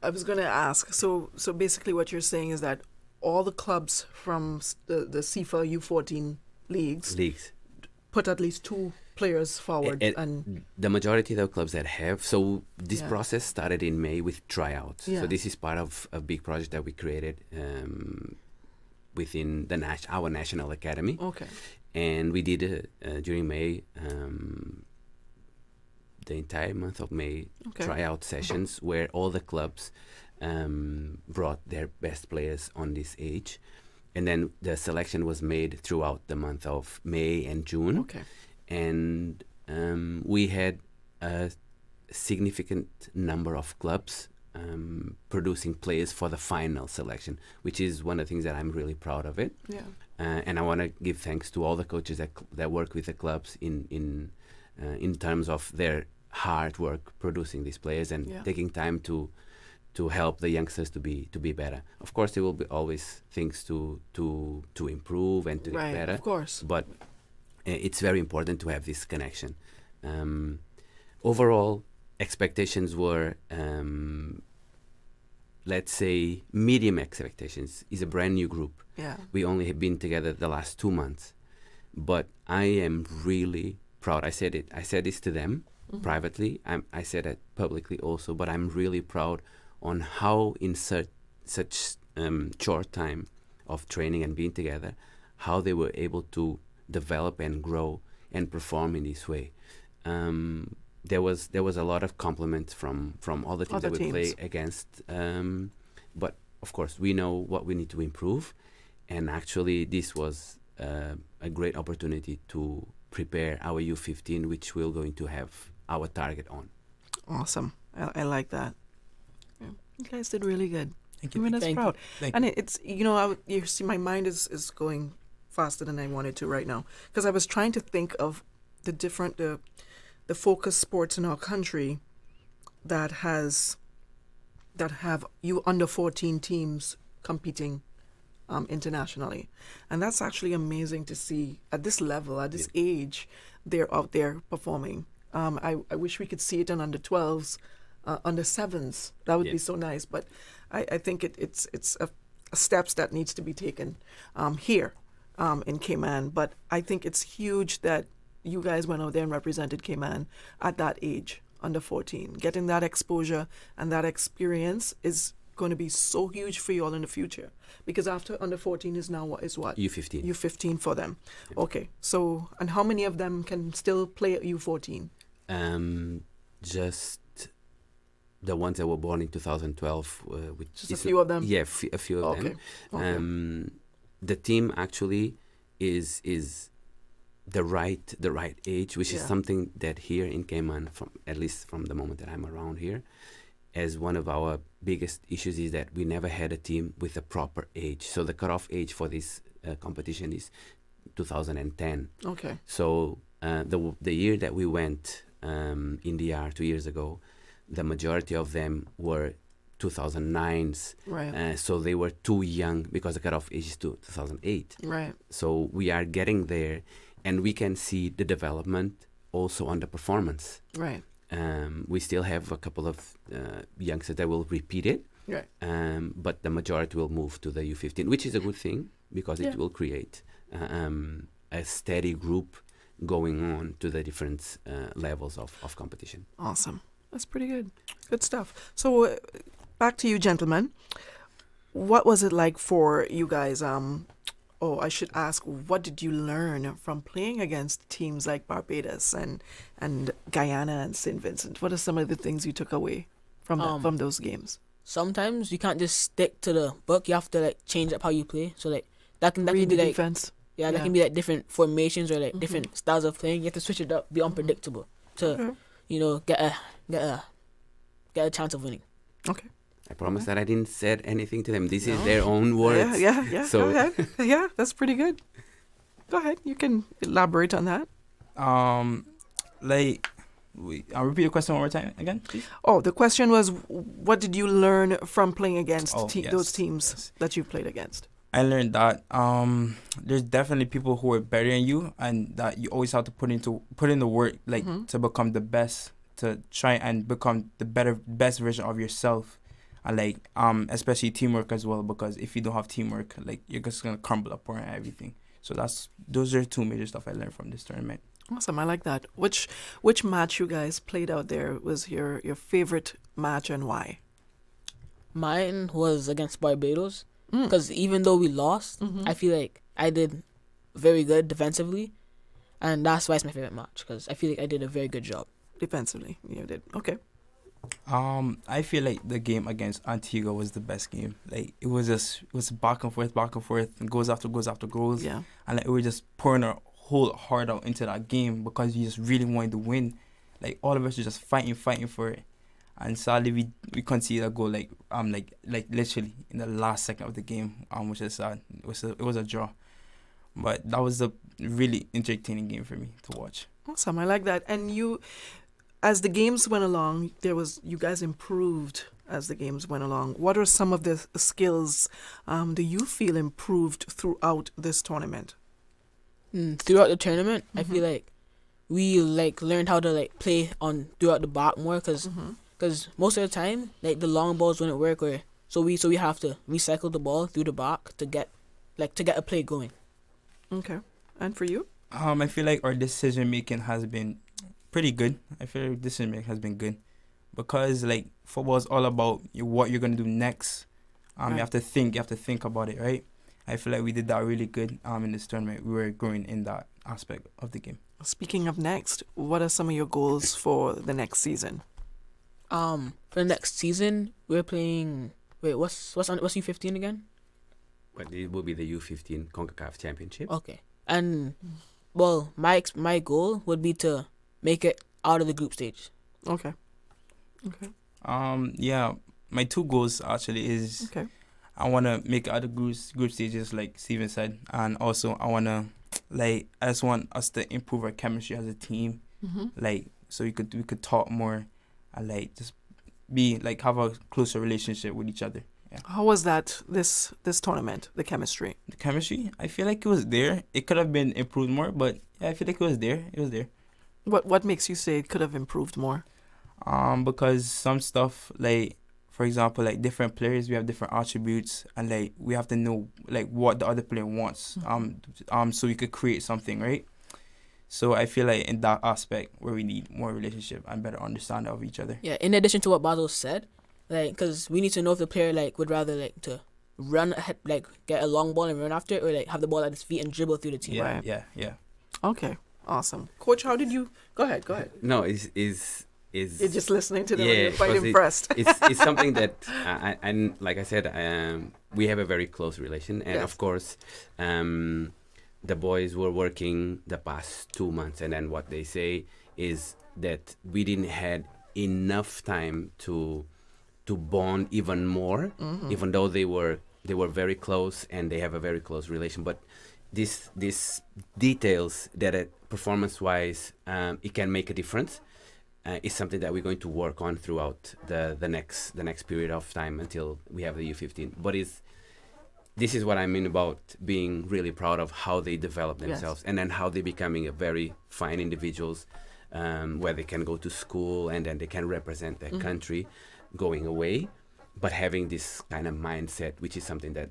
I was going to ask. So basically, what you're saying is that all the clubs from the CIFA U14 leagues put at least 2 players forward, and the majority of the clubs that have. So this process started in May with tryouts. Yeah. So this is part of a big project that we created within our national academy. Okay. And we did during May, the entire month of May, tryout sessions where all the clubs brought their best players on this age. And then the selection was made throughout the month of May and June. Okay. And we had a significant number of clubs producing players for the final selection, which is one of the things that I'm really proud of it. Yeah. And I want to give thanks to all the coaches that work with the clubs in terms of their hard work producing these players and taking time to help the youngsters to be better. Of course, there will be always things to improve and to get better. Of course. But it's very important to have this connection. Overall, expectations were, let's say, medium expectations. It's a brand new group. Yeah. We only have been together the last 2 months. But I am really proud. I said it. I said this to them privately. I said it publicly also. But I'm really proud on how in such short time of training and being together, how they were able to develop and grow and perform in this way. There was a lot of compliments from all the teams that we play against. But of course, we know what we need to improve. And actually, this was a great opportunity to prepare our U15, which we're going to have our target on. Awesome. I like that. Yeah. You guys did really good. Thank you. I mean, that's Thank you. proud. Thank And you. it's, you see, my mind is going faster than I wanted to right now, because I was trying to think of the different, the focus sports in our country that have you under 14 teams competing internationally. And that's actually amazing to see at this level, at this age, they're out there performing. I wish we could see it in under 12s, under 7s. That would be so nice. But I think it's a steps that needs to be taken here in Cayman. But I think it's huge that you guys went out there and represented Cayman at that age, under 14. Getting that exposure and that experience is going to be so huge for you all in the future, because after under 14 is now what U15. U15 for them. Okay, so and how many of them can still play at U14? Just the ones that were born in 2012. Which just a few of them. Yeah, a few of them. Okay. The team actually is the right age, which is something that here in Cayman, at least from the moment that I'm around here, as one of our biggest issues is that we never had a team with a proper age. So the cutoff age for this competition is 2010. Okay. So the year that we went in the DR 2 years ago, the majority of them were 2009s. Right. So they were too young because the cutoff age is 2008. Right. So we are getting there, and we can see the development also on the performance. Right. We still have a couple of youngsters that will repeat it, right. But the majority will move to the U15, which is a good thing because it will create a steady group going on to the different levels of competition. Awesome. That's pretty good. Good stuff. So back to you, gentlemen. What was it like for you guys? I should ask, what did you learn from playing against teams like Barbados and Guyana and St. Vincent? What are some of the things you took away from those games? Sometimes you can't just stick to the book. You have to change up how you play. So that can read be the defense. Yeah, that can be different formations or different styles of playing. You have to switch it up, be unpredictable to get a chance of winning. Okay. I promise that I didn't say anything to them. This is their own words. Yeah. So go ahead. Yeah, that's pretty good. Go ahead. You can elaborate on that. I'll repeat the question one more time again, please. Oh, the question was, what did you learn from playing against those teams that you played against? I learned that there's definitely people who are better than you, and that you always have to put in the work, to become the best, to try and become the best version of yourself. And especially teamwork as well, because if you don't have teamwork, you're just gonna crumble up on everything. So those are two major stuff I learned from this tournament. Awesome, I like that. Which match you guys played out there was your favorite match, and why? Mine was against Barbados, because even though we lost, I feel like I did very good defensively, and that's why it's my favorite match, because I feel like I did a very good job defensively. You did okay. I feel like the game against Antigua was the best game. It was back and forth, and goals after goals. Yeah. And we were just pouring our whole heart out into that game because we just really wanted to win. All of us were just fighting for it. And sadly we conceded a goal literally in the last second of the game, which is sad. It was a draw. But that was a really entertaining game for me to watch. Awesome, I like that. And you, as the games went along, you guys improved as the games went along. What are some of the skills do you feel improved throughout this tournament? Throughout the tournament, I feel like we learned how to play on throughout the back more, because most of the time the long balls wouldn't work, so we have to recycle the ball through the back to get a play going. Okay, and for you? I feel like our decision making has been pretty good. I feel like decision making has been good because football is all about what you're gonna do next. Right. You have to think about it, right? I feel like we did that really good in this tournament. We were growing in that aspect of the game. Speaking of next, what are some of your goals for the next season? For the next season, we're playing. Wait, what's U15 again? Well, it will be the U15 CONCACAF Championship. Okay, and my goal would be to make it out of the group stage. Okay. Yeah, my two goals actually is I want to make other group stages like Steven said, and also I just want us to improve our chemistry as a team, like so we could talk more and like just be like have a closer relationship with each other. Yeah. How was that this tournament? The chemistry. The chemistry, I feel like it was there. It could have been improved more, but yeah, I feel like it was there. It was there. What makes you say it could have improved more? Because some stuff like, for example, like different players, we have different attributes, and like we have to know like what the other player wants. So we could create something, right? So I feel like in that aspect where we need more relationship and better understanding of each other. Yeah. In addition to what Basil said, like because we need to know if the player like would rather like to run ahead, like get a long ball and run after it, or like have the ball at his feet and dribble through the team. Yeah. Right. Yeah. Okay. Awesome. Coach, how did you? Go ahead. No, is you're just listening to them yeah, and you're quite impressed. It's something that, and like I said, we have a very close relation. And of course, the boys were working the past 2 months. And then what they say is that we didn't had enough time to bond even more, even though they were very close and they have a very close relation. But these details that performance-wise, it can make a difference. Is something that we're going to work on throughout the next period of time until we have the U15. But this is what I mean about being really proud of how they develop themselves, and then how they're becoming a very fine individuals, where they can go to school and then they can represent their country going away, but having this kind of mindset, which is something that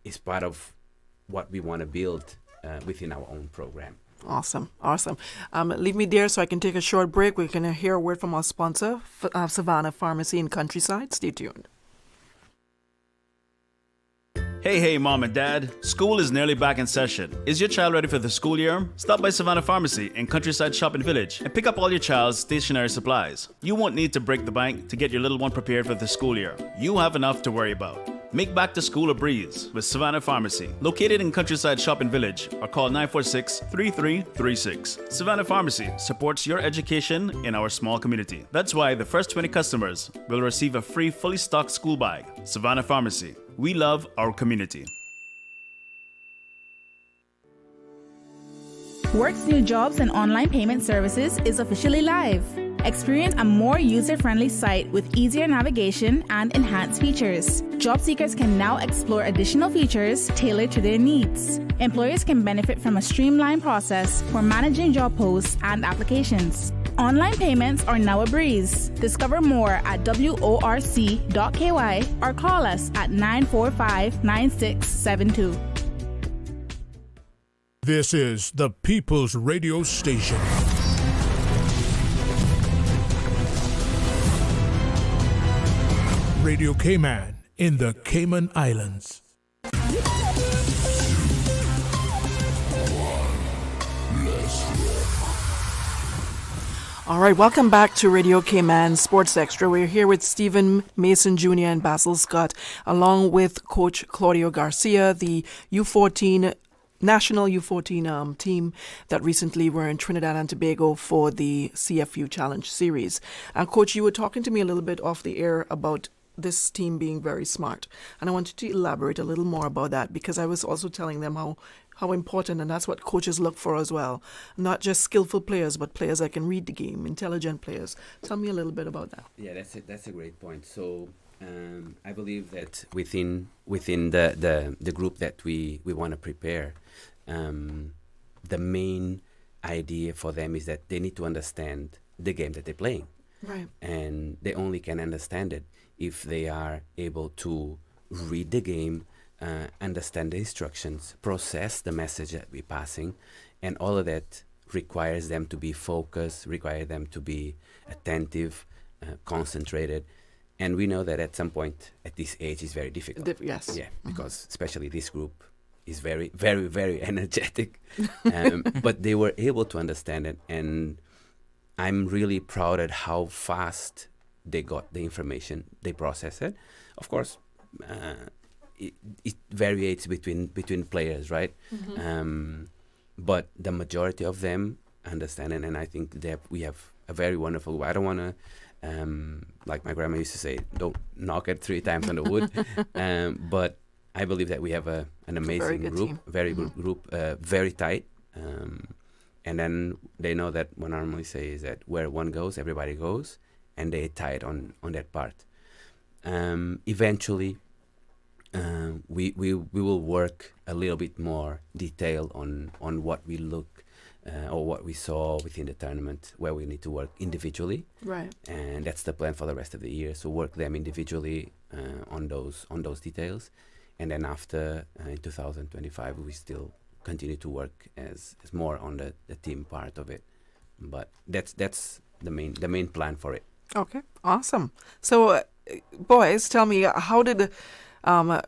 is part of what we want to build within our own program. Awesome. Leave me there so I can take a short break. We're going to hear a word from our sponsor, Savannah Pharmacy in Countryside. Stay tuned. Hey, Mom and Dad. School is nearly back in session. Is your child ready for the school year? Stop by Savannah Pharmacy in Countryside Shopping Village and pick up all your child's stationery supplies. You won't need to break the bank to get your little one prepared for the school year. You have enough to worry about. Make back to school a breeze with Savannah Pharmacy, located in Countryside Shopping Village, or call 946-3336. Savannah Pharmacy supports your education in our small community. That's why the first 20 customers will receive a free fully stocked school bag. Savannah Pharmacy. We love our community. Work's new jobs and online payment services is officially live. Experience a more user-friendly site with easier navigation and enhanced features. Job seekers can now explore additional features tailored to their needs. Employers can benefit from a streamlined process for managing job posts and applications. Online payments are now a breeze. Discover more at worc.ky or call us at 945-9672. This is the People's Radio Station. Radio Cayman in the Cayman Islands. All right, welcome back to Radio Cayman Sports Extra. We're here with Stephen Mason Jr. and Basil Scott, along with Coach Claudio Garcia, the U14 national U14 team that recently were in Trinidad and Tobago for the CFU Challenge Series. Coach, you were talking to me a little bit off the air about this team being very smart, and I wanted to elaborate a little more about that, because I was also telling them how important, and that's what coaches look for as well, not just skillful players, but players that can read the game, intelligent players. Tell me a little bit about that. Yeah, that's a great point. So I believe that within the group that we want to prepare, the main idea for them is that they need to understand the game that they're playing. Right. And they only can understand it if they are able to read the game, understand the instructions, process the message that we're passing, and all of that requires them to be focused, requires them to be attentive, concentrated. And we know that at some point at this age is very difficult. Yes. Yeah, because especially this group is very, very, very energetic. But they were able to understand it, and I'm really proud at how fast they got the information, they process it. Of course, it varies between players, right? Mm-hmm. But the majority of them understand it, and I think that we have a very wonderful. I don't want to Like my grandma used to say, don't knock it 3 times on the wood. But I believe that we have an amazing group, very good group, very tight. And then they know that what I normally say is that where one goes, everybody goes, and they tight on that part. Eventually, we will work a little bit more detail on what we look or what we saw within the tournament, where we need to work individually. Right. And that's the plan for the rest of the year. So work them individually on those details, and then after in 2025 we still continue to work as more on the team part of it. But that's the main plan for it. Okay, awesome. So, boys, tell me, how did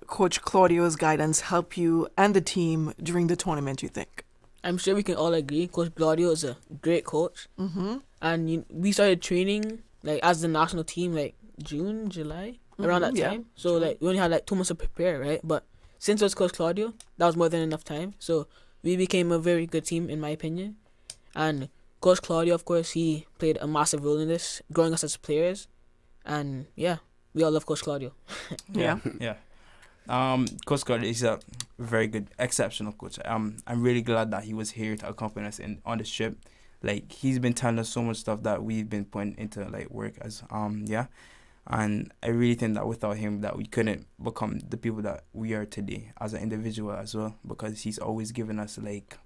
Coach Claudio's guidance help you and the team during the tournament, you think? I'm sure we can all agree Coach Claudio is a great coach. Mm-hmm. And we started training like as the national team like June, July, around that time. So like we only had like 2 months to prepare, right? But since it was Coach Claudio, that was more than enough time. So we became a very good team, in my opinion. And Coach Claudio, of course, he played a massive role in this, growing us as players. And yeah, we all love Coach Claudio. Yeah. Coach Claudio is a very good, exceptional coach. I'm really glad that he was here to accompany us on this trip. Like, he's been telling us so much stuff that we've been putting into like work as and I really think that without him that we couldn't become the people that we are today as an individual as well, because he's always given us like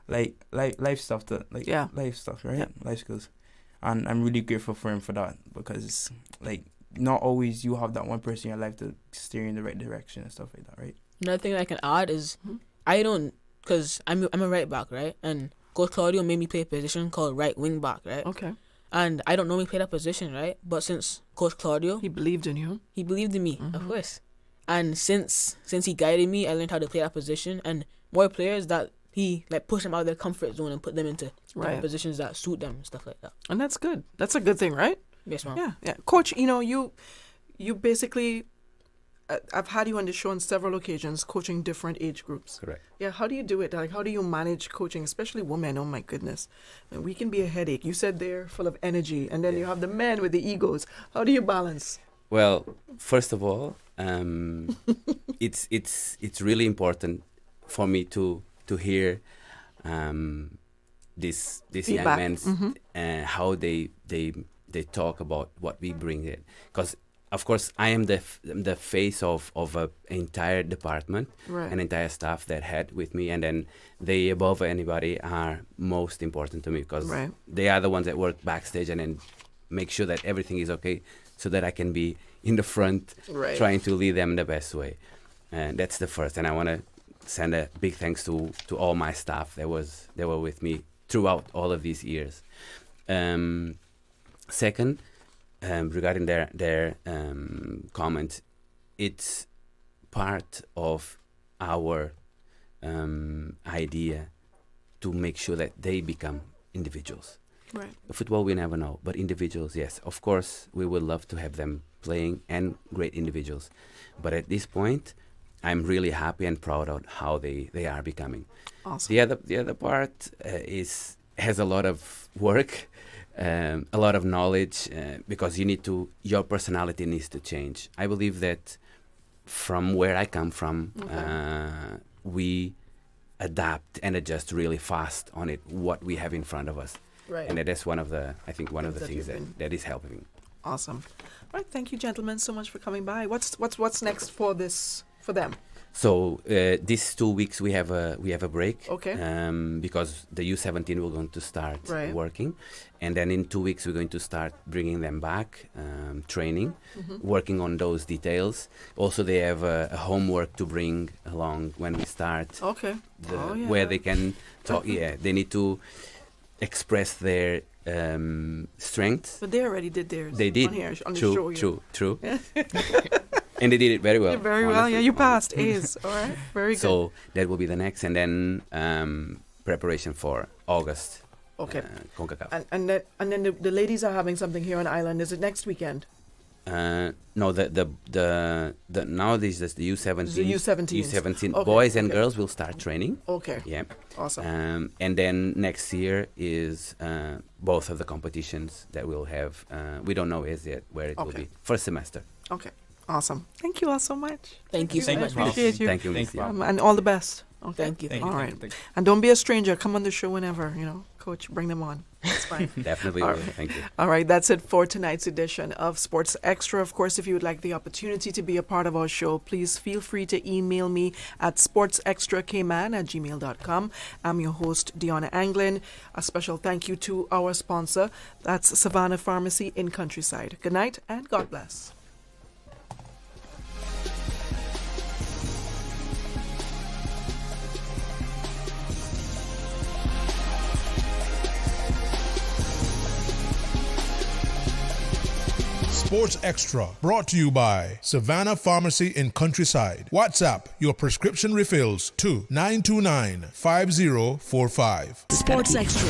life stuff life stuff, right? Life skills. And I'm really grateful for him for that, because like not always you have that one person in your life to steer you in the right direction and stuff like that, right? Another thing I can add is I don't, because I'm a right back, right? And Coach Claudio made me play a position called right wing back, right? Okay. And I don't normally play that position, right? But since Coach Claudio, he believed in you. He believed in me, of course. And since he guided me, I learned how to play that position. And more players that he like push them out of their comfort zone and put them into different positions that suit them and stuff like that. And that's good. That's a good thing, right? Yes, ma'am. Yeah. Coach, you basically, I've had you on the show on several occasions coaching different age groups. Correct. Yeah, how do you do it? Like, how do you manage coaching, especially women? Oh, my goodness. We can be a headache. You said they're full of energy, and then you have the men with the egos. How do you balance? Well, first of all, it's really important for me to hear this young men how they talk about what we bring in, because of course I am the face of an entire department, an entire staff that had with me, and then they above anybody are most important to me, because they are the ones that work backstage and then make sure that everything is okay, so that I can be in the front trying to lead them the best way. And that's the first. And I want to send a big thanks to all my staff that were with me throughout all of these years. Second, regarding their comment, it's part of our idea to make sure that they become individuals. Right. Football, we never know, but individuals, yes. Of course, we would love to have them playing and great individuals. But at this point, I'm really happy and proud of how they are becoming. Awesome. The other part has a lot of work, a lot of knowledge, because your personality needs to change. I believe that from where I come from, we adapt and adjust really fast on what we have in front of us. Right. And that's one of the things that is helping. Awesome. All right, thank you, gentlemen, so much for coming by. What's next for them? So these 2 weeks we have a break. Okay. Because the U17 will going to start working, and then in 2 weeks we're going to start bringing them back, training, working on those details. Also, they have a homework to bring along when we start. Okay. Where they can talk. They need to express their strengths. But they already did theirs. They did. On here, on the show here. True. And they did it very well. Very well. Yeah, you passed. A's. All right. Very good. So that will be the next, and then preparation for August. Okay. CONCACAF. And then the ladies are having something here on Island. Is it next weekend? No, the nowadays the U17. The U17s. U17 Okay, boys and okay. girls will start training. Okay. Yeah. Awesome. And then next year is both of the competitions that we'll have. We don't know as yet where it will Okay. be. First semester. Okay. Awesome. Thank you all so much. Thank you so I much. appreciate you. Thank you, Miss Yao. And all the best. Okay. Thank you. All right. And don't be a stranger. Come on the show whenever, Coach, bring them on. That's fine. Definitely All will. right. Thank you. All right, that's it for tonight's edition of Sports Extra. Of course, if you would like the opportunity to be a part of our show, please feel free to email me at sportsextrakman@gmail.com. I'm your host, Dionne Anglin. A special thank you to our sponsor. That's Savannah Pharmacy in Countryside. Good night and God bless. Sports Extra, brought to you by Savannah Pharmacy in Countryside. WhatsApp your prescription refills to 929-5045. Sports Extra.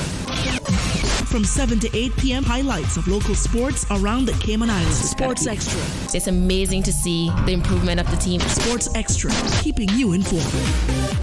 From 7 to 8 p.m., highlights of local sports around the Cayman Islands. Sports Extra. It's amazing to see the improvement of the team. Sports Extra, keeping you informed.